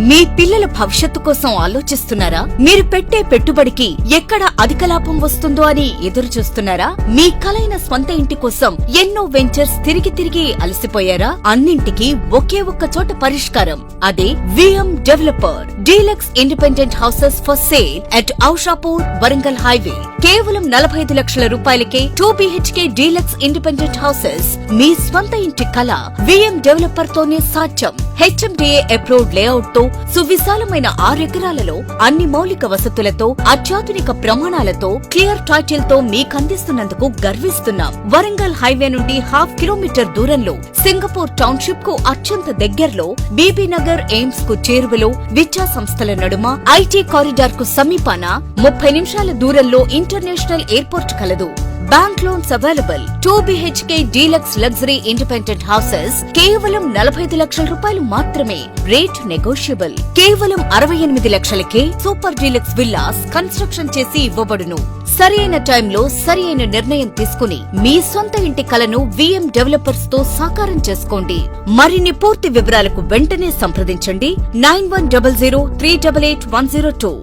మీ పిల్లల భవిష్యత్తు కోసం ఆలోచిస్తున్నారా? మీరు పెట్టే పెట్టుబడికి ఎక్కడ అధిక లాభం వస్తుందో అని ఎదురు చూస్తున్నారా? మీ కలైన స్వంత ఇంటి కోసం ఎన్నో వెంచర్స్ తిరిగి అలసిపోయారా? అన్నింటికీ ఒకే ఒక్క చోట పరిష్కారం. అదే VM developer deluxe independent houses for sale at Aushapur Warangal highway. కేవలం 45 లక్షల రూపాయలకే 2 BHK డీలక్స్ ఇండిపెండెంట్ హౌసెస్. మీ స్వంత ఇంటి కల VM డెవలపర్ తోనే సాధ్యం. HMDA అప్రూవ్డ్ లేఅవుట్ తో సువిశాలమైన 6 ఎకరాలలో అన్ని మౌలిక వసతులతో అత్యాధునిక ప్రమాణాలతో క్లియర్ టైటిల్ తో మీకందిస్తున్నందుకు గర్విస్తున్నాం. వరంగల్ హైవే నుండి ½ కిలోమీటర్ దూరంలో సింగపూర్ టౌన్షిప్ కు అత్యంత దగ్గరలో బీబీ నగర్ ఎయిమ్స్ కు చేరువలో విద్యా సంస్థల నడుమ ఐటీ కారిడార్ కు సమీపాన 30 నిమిషాల దూరంలో ఇంటర్నేషనల్ ఎయిర్పోర్ట్ కలదు. Bank loans available. 2 BHK deluxe luxury independent houses కేవలం 45 లక్షల రూపాయలు మాత్రమే. Rate negotiable. కేవలం 68 లక్షలకే సూపర్ డీలక్స్ విల్లాస్ కన్స్ట్రక్షన్ చేసి ఇవ్వబడును. సరి అయిన టైంలో సరి అయిన నిర్ణయం తీసుకుని మీ సొంత ఇంటి కలను VM డెవలపర్స్ తో సాకారం చేసుకోండి. మరిన్ని పూర్తి వివరాలకు వెంటనే సంప్రదించండి 9100388102.